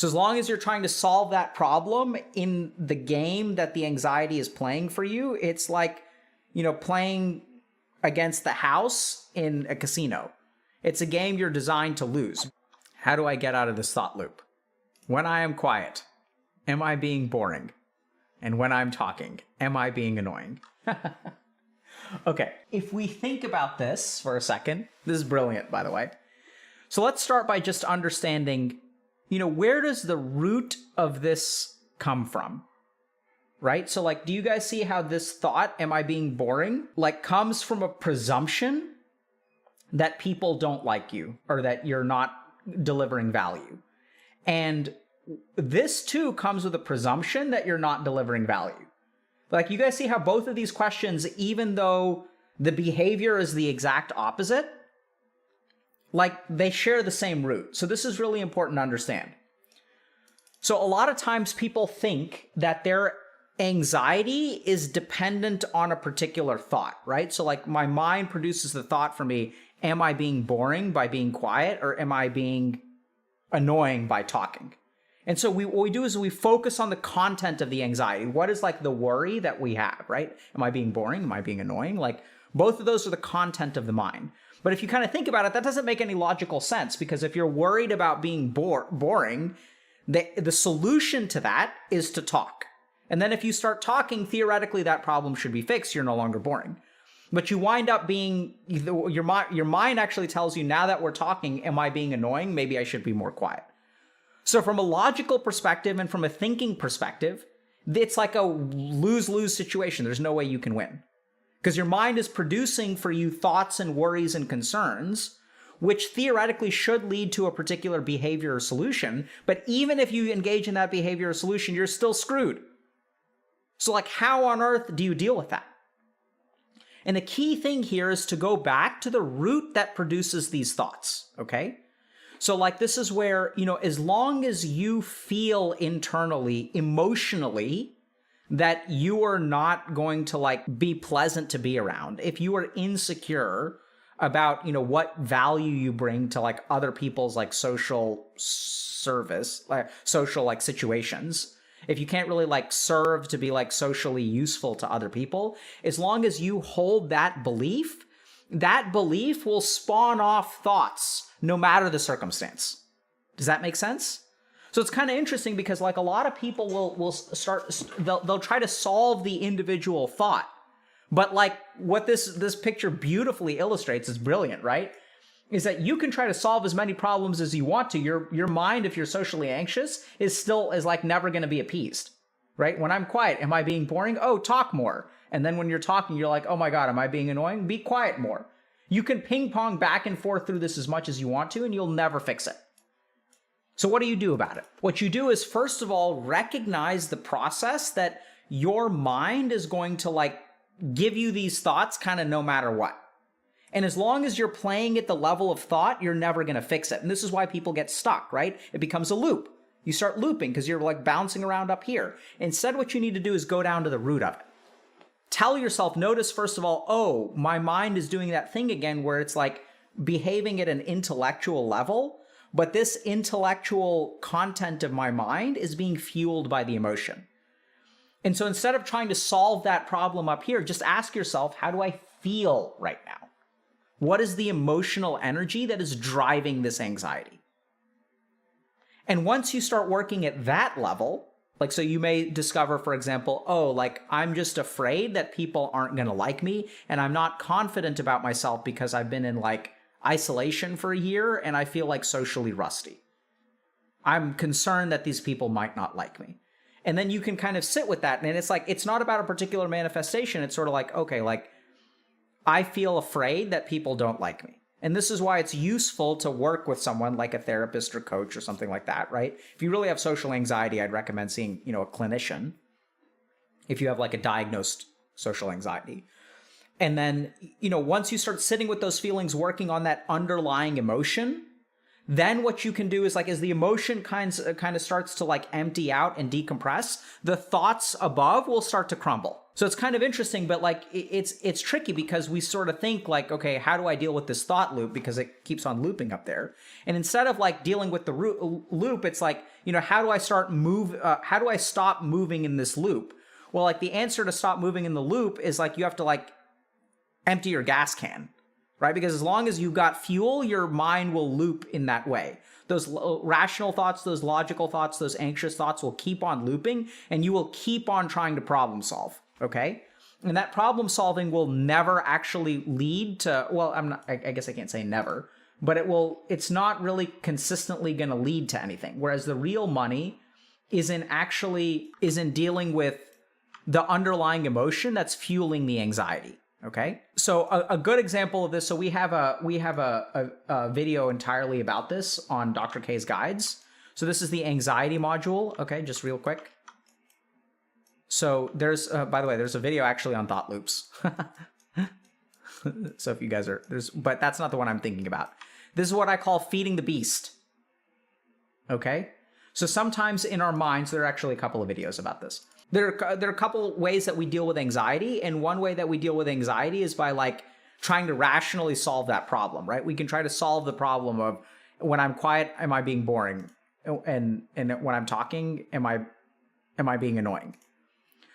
So as long as you're trying to solve that problem in the game that the anxiety is playing for you, it's like, playing against the house in a casino. It's a game you're designed to lose. How do I get out of this thought loop? When I am quiet, am I being boring? And when I'm talking, am I being annoying? Okay, if we think about this for a second, this is brilliant, by the way. So let's start by just understanding, where does the root of this come from? Right? So like, do you guys see how this thought, am I being boring, like comes from a presumption that people don't like you or that you're not delivering value? And this too comes with a presumption that you're not delivering value. Like, you guys see how both of these questions, even though the behavior is the exact opposite, like they share the same root. So this is really important to understand. So a lot of times people think that their anxiety is dependent on a particular thought, right? So like my mind produces the thought for me, am I being boring by being quiet, or am I being annoying by talking? And so what we do is we focus on the content of the anxiety. What is like the worry that we have, right? Am I being boring? Am I being annoying? Like both of those are the content of the mind. But if you kind of think about it, that doesn't make any logical sense, because if you're worried about being boring, the solution to that is to talk. And then if you start talking, theoretically, that problem should be fixed. You're no longer boring. But you wind up being, your mind actually tells you, now that we're talking, am I being annoying? Maybe I should be more quiet. So from a logical perspective and from a thinking perspective, it's like a lose-lose situation. There's no way you can win. Because your mind is producing for you thoughts and worries and concerns, which theoretically should lead to a particular behavior or solution. But even if you engage in that behavior or solution, you're still screwed. So like, how on earth do you deal with that? And the key thing here is to go back to the root that produces these thoughts, okay? So like, this is where, as long as you feel internally, emotionally, that you are not going to like be pleasant to be around, if you are insecure about, what value you bring to like other people's like social service, like social like situations, if you can't really like serve to be like socially useful to other people, as long as you hold that belief will spawn off thoughts no matter the circumstance. Does that make sense? So it's kind of interesting because like a lot of people they'll try to solve the individual thought. But like what this picture beautifully illustrates, is brilliant, right? Is that you can try to solve as many problems as you want to. Your mind, if you're socially anxious, is like never going to be appeased, right? When I'm quiet, am I being boring? Oh, talk more. And then when you're talking, you're like, oh my God, am I being annoying? Be quiet more. You can ping pong back and forth through this as much as you want to, and you'll never fix it. So what do you do about it? What you do is, first of all, recognize the process that your mind is going to like give you these thoughts kind of no matter what. And as long as you're playing at the level of thought, you're never going to fix it. And this is why people get stuck, right? It becomes a loop. You start looping because you're like bouncing around up here. Instead, what you need to do is go down to the root of it. Tell yourself, notice first of all, oh, my mind is doing that thing again where it's like behaving at an intellectual level, but this intellectual content of my mind is being fueled by the emotion. And so instead of trying to solve that problem up here, just ask yourself, how do I feel right now? What is the emotional energy that is driving this anxiety? And once you start working at that level, like, so you may discover, for example, oh, like I'm just afraid that people aren't going to like me, and I'm not confident about myself because I've been in like isolation for a year and I feel like socially rusty. I'm concerned that these people might not like me. And then you can kind of sit with that. And it's like, it's not about a particular manifestation. It's sort of like, okay, like I feel afraid that people don't like me. And this is why it's useful to work with someone like a therapist or coach or something like that, right? If you really have social anxiety, I'd recommend seeing, a clinician if you have like a diagnosed social anxiety. And then, once you start sitting with those feelings, working on that underlying emotion, then what you can do is like, as the emotion kind of starts to like empty out and decompress, the thoughts above will start to crumble. So it's kind of interesting, but like it's tricky because we sort of think like, okay, how do I deal with this thought loop because it keeps on looping up there? And instead of like dealing with the loop, it's like, you know, how do I how do I stop moving in this loop? Well, like the answer to stop moving in the loop is like you have to like empty your gas can, right? Because as long as you've got fuel, your mind will loop in that way. Those rational thoughts, those logical thoughts, those anxious thoughts will keep on looping, and you will keep on trying to problem solve. Okay. And that problem solving will never actually lead to, well, I guess I can't say never, but it's not really consistently going to lead to anything. Whereas the real money is in dealing with the underlying emotion that's fueling the anxiety. Okay. So a good example of this. So we have a video entirely about this on Dr. K's guides. So this is the anxiety module. Okay. Just real quick. So there's, by the way, there's a video actually on thought loops. So if you guys but that's not the one I'm thinking about. This is what I call feeding the beast. Okay. So sometimes in our minds, there are actually a couple of videos about this. There are a couple ways that we deal with anxiety. And one way that we deal with anxiety is by like trying to rationally solve that problem, right? We can try to solve the problem of when I'm quiet, am I being boring? And when I'm talking, am I being annoying?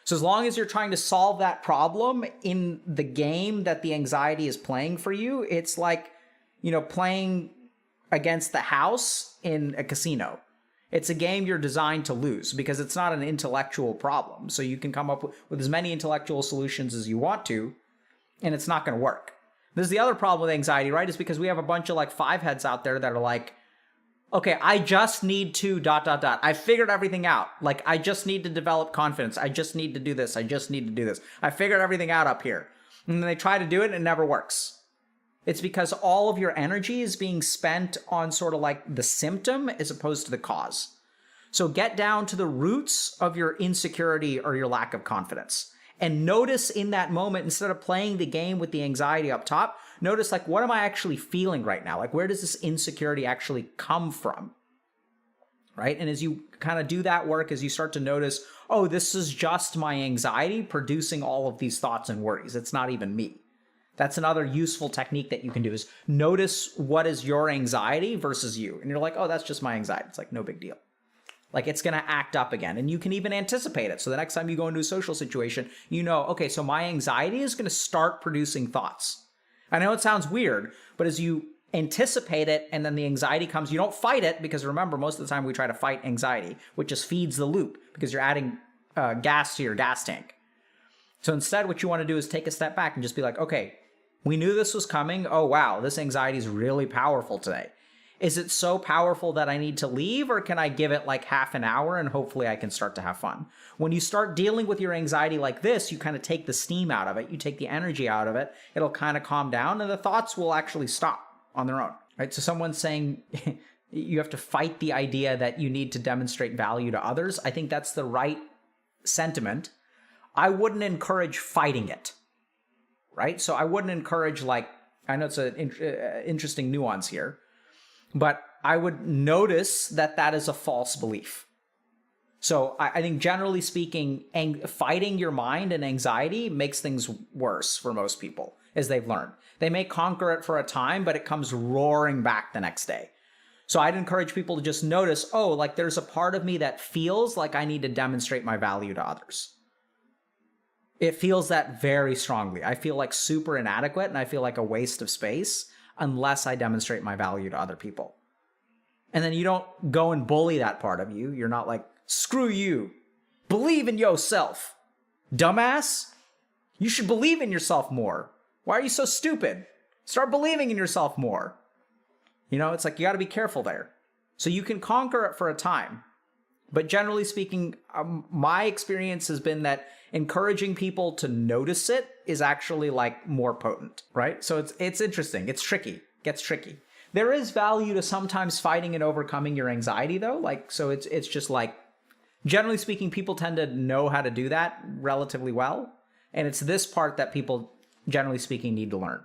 So as long as you're trying to solve that problem in the game that the anxiety is playing for you, it's like, you know, playing against the house in a casino. It's a game you're designed to lose because it's not an intellectual problem. So you can come up with as many intellectual solutions as you want to, and it's not going to work. This is the other problem with anxiety, right? Is because we have a bunch of like five heads out there that are like, okay, I just need to ... I figured everything out. Like, I just need to develop confidence. I just need to do this. I just need to do this. I figured everything out up here. And then they try to do it and it never works. It's because all of your energy is being spent on sort of like the symptom as opposed to the cause. So get down to the roots of your insecurity or your lack of confidence. And notice in that moment, instead of playing the game with the anxiety up top, notice like, what am I actually feeling right now? Like, where does this insecurity actually come from? Right? And as you kind of do that work, as you start to notice, oh, this is just my anxiety producing all of these thoughts and worries. It's not even me. That's another useful technique that you can do is notice what is your anxiety versus you. And you're like, oh, that's just my anxiety. It's like, no big deal. Like it's going to act up again. And you can even anticipate it. So the next time you go into a social situation, you know, okay, so my anxiety is going to start producing thoughts. I know it sounds weird, but as you anticipate it and then the anxiety comes, you don't fight it because remember, most of the time we try to fight anxiety, which just feeds the loop because you're adding gas to your gas tank. So instead, what you want to do is take a step back and just be like, okay, we knew this was coming. Oh, wow, this anxiety is really powerful today. Is it so powerful that I need to leave, or can I give it like half an hour and hopefully I can start to have fun? When you start dealing with your anxiety like this, you kind of take the steam out of it. You take the energy out of it. It'll kind of calm down and the thoughts will actually stop on their own, right? So someone's saying you have to fight the idea that you need to demonstrate value to others. I think that's the right sentiment. I wouldn't encourage fighting it, right? So I wouldn't encourage like, I know it's an interesting nuance here, but I would notice that that is a false belief. So I think generally speaking, fighting your mind and anxiety makes things worse for most people, as they've learned. They may conquer it for a time, but it comes roaring back the next day. So I'd encourage people to just notice, oh, like there's a part of me that feels like I need to demonstrate my value to others. It feels that very strongly. I feel like super inadequate and I feel like a waste of space unless I demonstrate my value to other people. And then you don't go and bully that part of you. You're not like, screw you. Believe in yourself. Dumbass. You should believe in yourself more. Why are you so stupid? Start believing in yourself more. You know, it's like you got to be careful there. So you can conquer it for a time. But generally speaking, my experience has been that encouraging people to notice it is actually like more potent, right? So it's interesting. It's tricky. It gets tricky. There is value to sometimes fighting and overcoming your anxiety though. Like, so it's just like, generally speaking, people tend to know how to do that relatively well. And it's this part that people, generally speaking, need to learn.